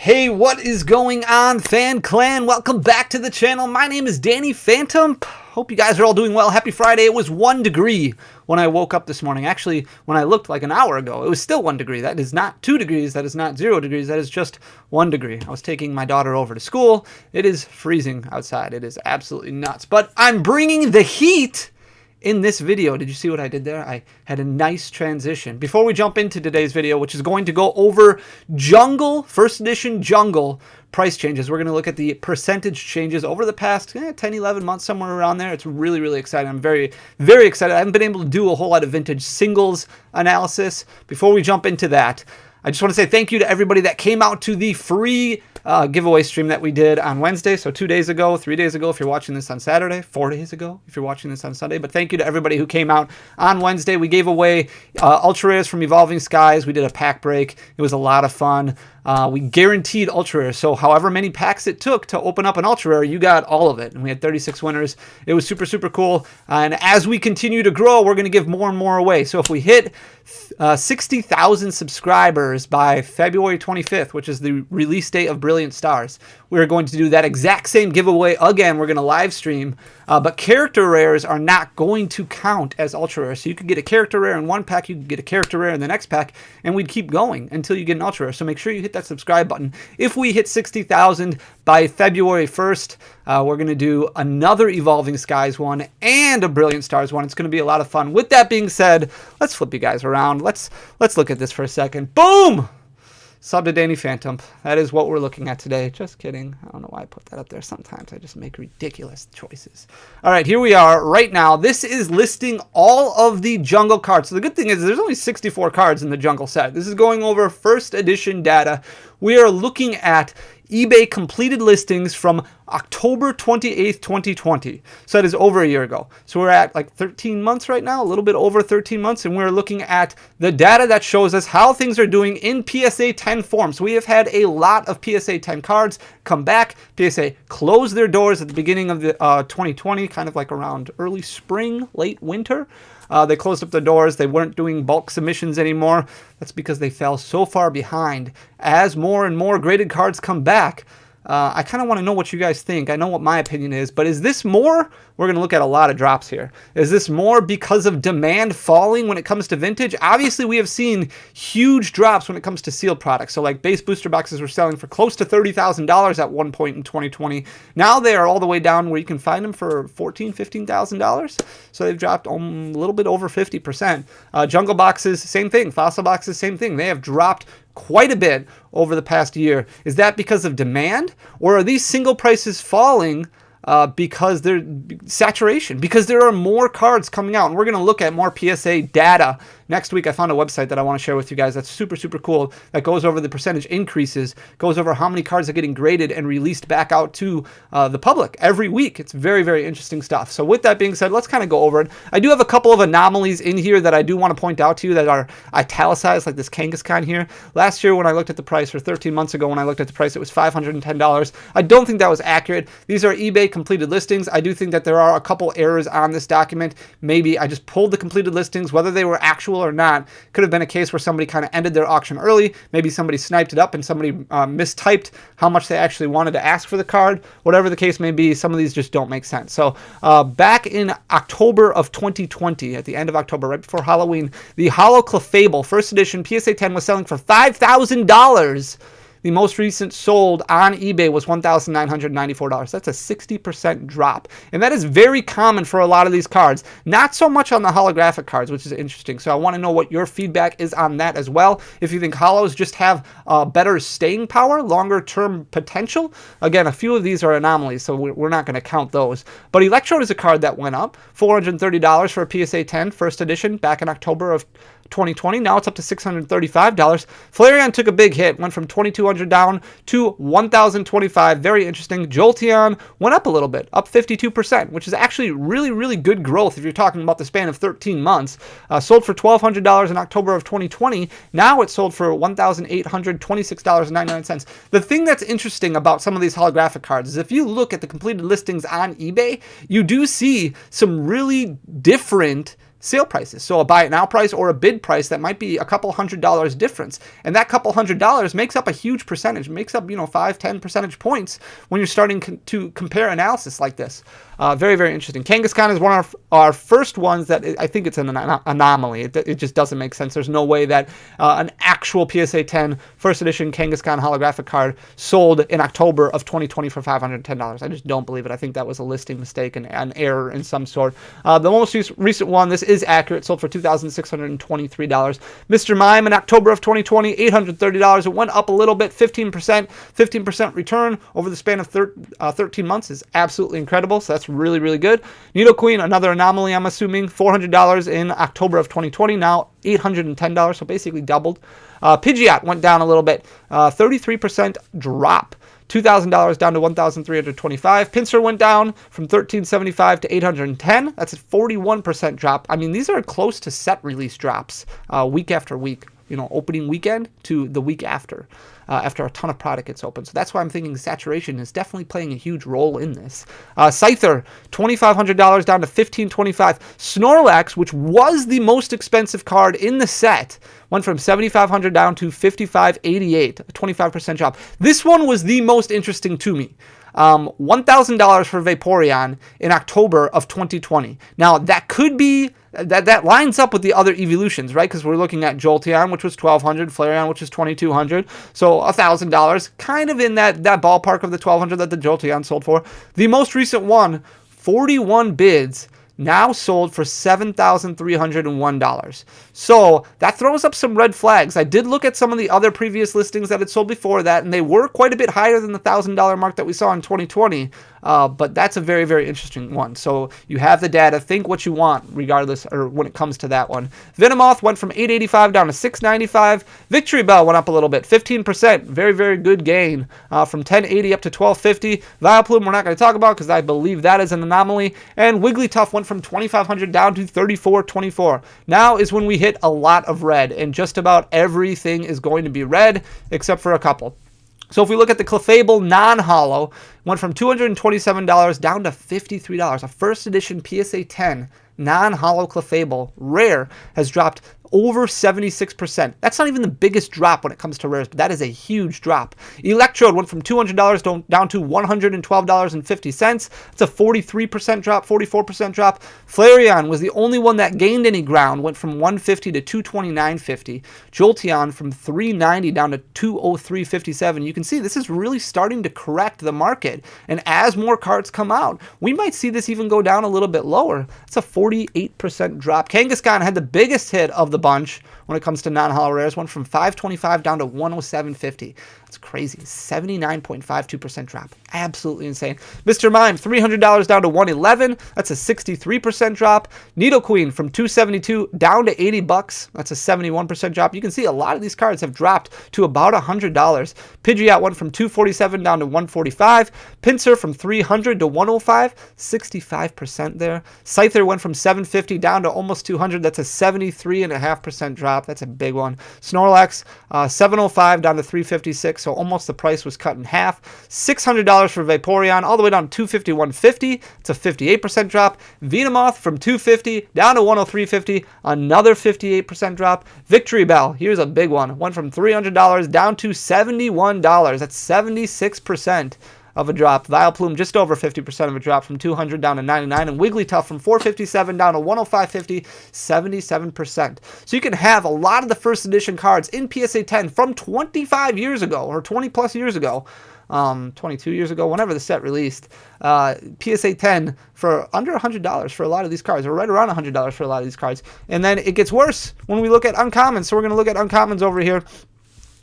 Hey, what is going on, Fan Clan? Welcome back to the channel. My name is Danny Phantom. Hope you guys are all doing well. Happy Friday. It was 1 degree when I woke up this morning. Actually, when I looked like an hour ago, it was still 1 degree. That is not 2 degrees. That is not 0 degrees. That is just 1 degree. I was taking my daughter over to school. It is freezing outside. It is absolutely nuts. But I'm bringing the heat in this video. Did you see what I did there? I had a nice transition. Before we jump into today's video, which is going to go over Jungle, first edition Jungle price changes. We're going to look at the percentage changes over the past 10, 11 months, somewhere around there. It's really, really exciting. I'm very, very excited. I haven't been able to do a whole lot of vintage singles analysis. Before we jump into that, I just want to say thank you to everybody that came out to the free giveaway stream that we did on Wednesday. So 2 days ago, 3 days ago, if you're watching this on Saturday, 4 days ago, if you're watching this on Sunday. But thank you to everybody who came out on Wednesday. We gave away Ultra Rares from Evolving Skies. We did a pack break. It was a lot of fun. We guaranteed Ultra Rare. So however many packs it took to open up an Ultra Rare, you got all of it. And we had 36 winners. It was super, super cool. And as we continue to grow, we're going to give more and more away. So if we hit 60,000 subscribers by February 25th, which is the release date of Brilliant Stars, we're going to do that exact same giveaway again. We're going to live stream, but character rares are not going to count as ultra rare. So you could get a character rare in one pack, you could get a character rare in the next pack, and we'd keep going until you get an ultra rare. So make sure you hit that subscribe button. If we hit 60,000 by February 1st, we're going to do another Evolving Skies one and a Brilliant Stars one. It's going to be a lot of fun. With that being said, let's flip you guys around. Let's look at this for a second. Boom! Sub to Danny Phantom. That is what we're looking at today. Just kidding. I don't know why I put that up there. Sometimes I just make ridiculous choices. All right, here we are right now. This is listing all of the Jungle cards. So the good thing is there's only 64 cards in the Jungle set. This is going over first edition data. We are looking at eBay completed listings from October 28th, 2020. So that is over a year ago. So we're at like 13 months right now, a little bit over 13 months, and we're looking at the data that shows us how things are doing in PSA 10 form. So we have had a lot of PSA 10 cards come back. PSA closed their doors at the beginning of the 2020, kind of like around early spring, late winter. They closed up the doors. They weren't doing bulk submissions anymore. That's because they fell so far behind. As more and more graded cards come back, I kind of want to know what you guys think. I know what my opinion is, but is this more? We're going to look at a lot of drops here. Is this more because of demand falling when it comes to vintage? Obviously, we have seen huge drops when it comes to sealed products. So like base booster boxes were selling for close to $30,000 at one point in 2020. Now they are all the way down where you can find them for $14,000, $15,000. So they've dropped a little bit over 50%. Jungle boxes, same thing. Fossil boxes, same thing. They have dropped quite a bit over the past year. Is that because of demand, or are these single prices falling because they're saturation, because there are more cards coming out? And we're going to look at more PSA data next week. I found a website that I want to share with you guys that's super, super cool, that goes over the percentage increases, goes over how many cards are getting graded and released back out to the public every week. It's very, very interesting stuff. So with that being said, let's kind of go over it. I do have a couple of anomalies in here that I do want to point out to you that are italicized, like this Kangaskhan here. Last year when I looked at the price, or 13 months ago when I looked at the price, it was $510. I don't think that was accurate. These are eBay completed listings. I do think that there are a couple errors on this document. Maybe I just pulled the completed listings, whether they were actual or not. Could have been a case where somebody kind of ended their auction early. Maybe somebody sniped it up and somebody mistyped how much they actually wanted to ask for the card. Whatever the case may be, some of these just don't make sense. So back in October of 2020, at the end of October, right before Halloween, the Hollow Clefable first edition PSA 10 was selling for $5,000. The most recent sold on eBay was $1,994. That's a 60% drop. And that is very common for a lot of these cards. Not so much on the holographic cards, which is interesting. So I want to know what your feedback is on that as well. If you think holos just have better staying power, longer term potential. Again, a few of these are anomalies, so we're not going to count those. But Electrode is a card that went up. $430 for a PSA 10 first edition back in October of 2020. Now it's up to $635. Flareon took a big hit, went from $2,200 down to $1,025. Very interesting. Jolteon went up a little bit, up 52%, which is actually really, really good growth if you're talking about the span of 13 months. Sold for $1,200 in October of 2020. Now it's sold for $1,826.99. The thing that's interesting about some of these holographic cards is if you look at the completed listings on eBay, you do see some really different sale prices. So a buy it now price or a bid price that might be a couple $100 difference. And that couple $100 makes up a huge percentage, makes up, 5-10 percentage points when you're starting to compare analysis like this. Very, very interesting. Kangaskhan is one of our first ones that I think it's an anomaly. It just doesn't make sense. There's no way that an actual PSA 10 first edition Kangaskhan holographic card sold in October of 2020 for $510. I just don't believe it. I think that was a listing mistake and an error in some sort. The most recent one, this is accurate, sold for $2,623. Mr. Mime in October of 2020, $830. It went up a little bit, 15% return over the span of 13 months is absolutely incredible. So that's really, really good. Nidoqueen, another anomaly, I'm assuming, $400 in October of 2020, now $810, so basically doubled. Pidgeot went down a little bit, 33% drop. $2,000 down to $1,325. Pinsir went down from $1,375 to $810. That's a 41% drop. I mean, these are close to set release drops week after week. Opening weekend to the week after a ton of product gets open. So that's why I'm thinking saturation is definitely playing a huge role in this. Scyther, $2,500 down to $1,525. Snorlax, which was the most expensive card in the set, went from $7,500 down to $5,588, a 25% drop. This one was the most interesting to me. $1,000 for Vaporeon in October of 2020. Now, that could be... That lines up with the other evolutions, right? Because we're looking at Jolteon, which was $1,200, Flareon, which is $2,200. So $1,000, kind of in that ballpark of the $1,200 that the Jolteon sold for. The most recent one, 41 bids, now sold for $7,301. So that throws up some red flags. I did look at some of the other previous listings that had sold before that, and they were quite a bit higher than the $1,000 mark that we saw in 2020. But that's a very, very interesting one. So you have the data. Think what you want, regardless, or when it comes to that one. Venomoth went from $885 down to $695. Victory Bell went up a little bit, 15%. Very, very good gain from $1080 up to $1250. Vileplume we're not going to talk about because I believe that is an anomaly. And Wigglytuff went from $2,500 down to $3,424. Now is when we hit a lot of red, and just about everything is going to be red except for a couple. So if we look at the Clefable non-holo, went from $227 down to $53. A first edition PSA 10 non-holo Clefable rare has dropped over 76%. That's not even the biggest drop when it comes to rares, but that is a huge drop. Electrode went from $200 down to $112.50. It's a 43% drop, 44% drop. Flareon was the only one that gained any ground, went from $150 to $229.50. Jolteon from $390 down to $203.57. You can see this is really starting to correct the market, and as more cards come out, we might see this even go down a little bit lower. It's a 48% drop. Kangaskhan had the biggest hit of the bunch when it comes to non-holo rares, went from $525 down to $107.50. That's crazy. 79.52% drop. Absolutely insane. Mr. Mime, $300 down to $111. That's a 63% drop. Nidoqueen from $272 down to $80. That's a 71% drop. You can see a lot of these cards have dropped to about $100. Pidgeot went from $247 down to $145. Pinsir from $300 to $105. 65% there. Scyther went from $750 down to almost $200. That's a 73.5% drop. That's a big one. Snorlax, $705 down to $356. So almost the price was cut in half. $600 for Vaporeon, all the way down to $251.50. It's a 58% drop. Venomoth from $250 down to $103.50. Another 58% drop. Victory Bell, here's a big one. Went from $300 down to $71. That's 76% of a drop. Vileplume just over 50% of a drop from $200 down to $99, and Wigglytuff from $457 down to $105.50, 77%. So you can have a lot of the first edition cards in PSA 10 from 25 years ago or 20 plus years ago, 22 years ago, whenever the set released, PSA 10 for under $100 for a lot of these cards, or right around $100 for a lot of these cards. And then it gets worse when we look at uncommons. So we're going to look at uncommons over here.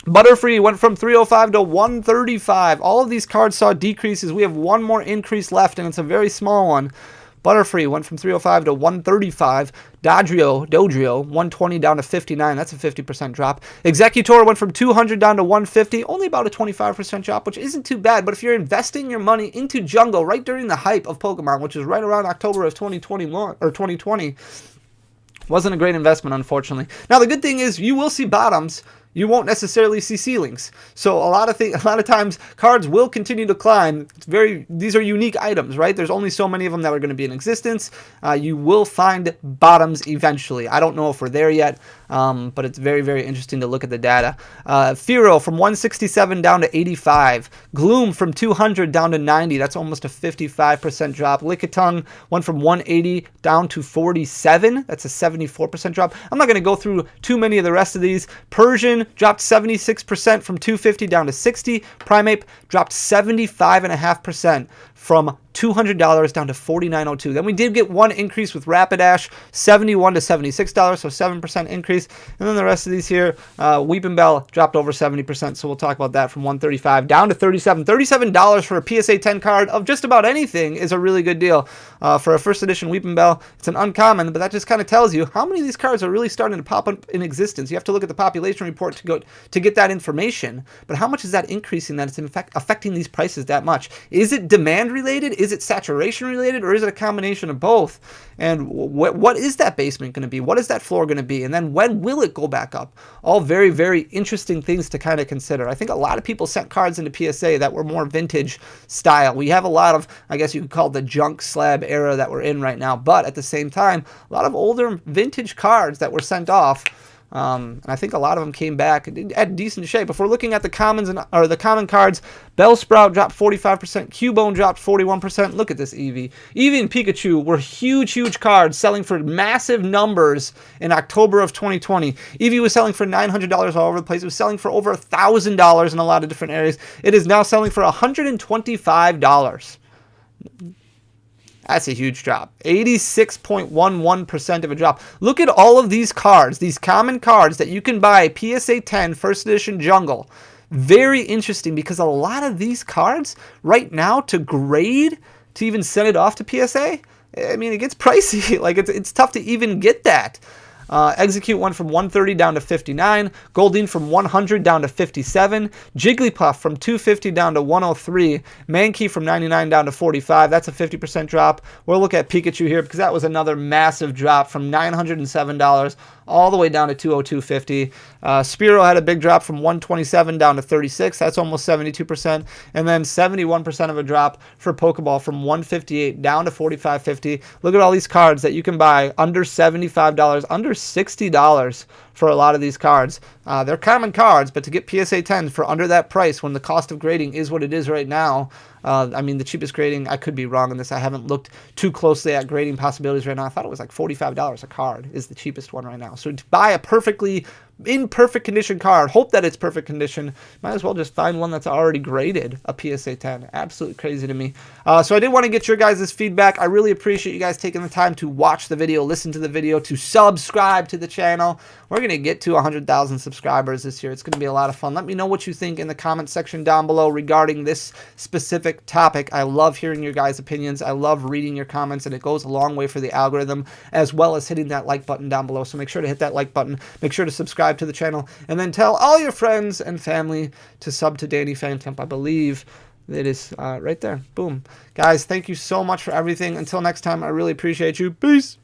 Butterfree went from $305 to $135. All of these cards saw decreases. We have one more increase left, and it's a very small one. Butterfree went from $305 to $135. Dodrio, $120 down to $59. That's a 50% drop. Executor went from $200 down to $150. Only about a 25% drop, which isn't too bad. But if you're investing your money into Jungle right during the hype of Pokemon, which is right around October of 2021 or 2020, wasn't a great investment, unfortunately. Now, the good thing is you will see bottoms you won't necessarily see ceilings. So a lot of times cards will continue to climb. These are unique items, right? There's only so many of them that are going to be in existence. You will find bottoms eventually. I don't know if we're there yet, but it's very, very interesting to look at the data. Firo from 167 down to 85. Gloom from 200 down to 90. That's almost a 55% drop. Lickitung went from 180 down to 47. That's a 74% drop. I'm not going to go through too many of the rest of these. Persian dropped 76% from 250 down to 60. Primeape dropped 75.5% from $200 down to $49.02. Then we did get one increase with Rapidash, $71 to $76, so 7% increase. And then the rest of these here, Weepinbell dropped over 70%, so we'll talk about that from $135 down to $37. $37 for a PSA 10 card of just about anything is a really good deal. For a first edition Weepinbell, it's an uncommon, but that just kind of tells you how many of these cards are really starting to pop up in existence. You have to look at the population report to get that information. But how much is that increasing that it's in fact affecting these prices that much? Is it demand related? Is it saturation related, or is it a combination of both? And what is that basement going to be? What is that floor going to be? And then when will it go back up? All very, very interesting things to kind of consider. I think a lot of people sent cards into PSA that were more vintage style. We have a lot of, I guess you could call it the junk slab era that we're in right now, but at the same time, a lot of older vintage cards that were sent off. And I think a lot of them came back at decent shape. If we're looking at the commons or the common cards, Bellsprout dropped 45%, Cubone dropped 41%. Look at this Eevee. Eevee and Pikachu were huge cards selling for massive numbers in October of 2020. Eevee was selling for $900 all over the place. It was selling for over $1,000 in a lot of different areas. It is now selling for $125. That's a huge drop. 86.11% of a drop. Look at all of these cards, these common cards that you can buy PSA 10 First Edition Jungle. Very interesting because a lot of these cards right now to grade, to even send it off to PSA, I mean, it gets pricey. Like it's tough to even get that. Execute went from 130 down to 59. Goldeen from 100 down to 57. Jigglypuff from 250 down to 103. Mankey from 99 down to 45. That's a 50% drop. We'll look at Pikachu here because that was another massive drop from $907 all the way down to $202.50. Spearow had a big drop from 127 down to 36. That's almost 72%. And then 71% of a drop for Pokeball from 158 down to 45.50. Look at all these cards that you can buy under $75, under $60 for a lot of these cards. They're common cards, but to get PSA 10 for under that price when the cost of grading is what it is right now, I mean, the cheapest grading, I could be wrong on this. I haven't looked too closely at grading possibilities right now. I thought it was like $45 a card is the cheapest one right now. So to buy a in perfect condition card, hope that it's perfect condition, might as well just find one that's already graded a PSA 10. Absolutely crazy to me. So I did want to get your guys' feedback. I really appreciate you guys taking the time to watch the video, listen to the video, to subscribe to the channel. We're going to get to 100,000 subscribers this year. It's going to be a lot of fun. Let me know what you think in the comment section down below regarding this specific topic. I love hearing your guys' opinions. I love reading your comments, and it goes a long way for the algorithm, as well as hitting that like button down below. So make sure to hit that like button. Make sure to subscribe to the channel, and then tell all your friends and family to sub to Danny Phantomp. I believe it is right there. Boom. Guys, thank you so much for everything. Until next time, I really appreciate you. Peace.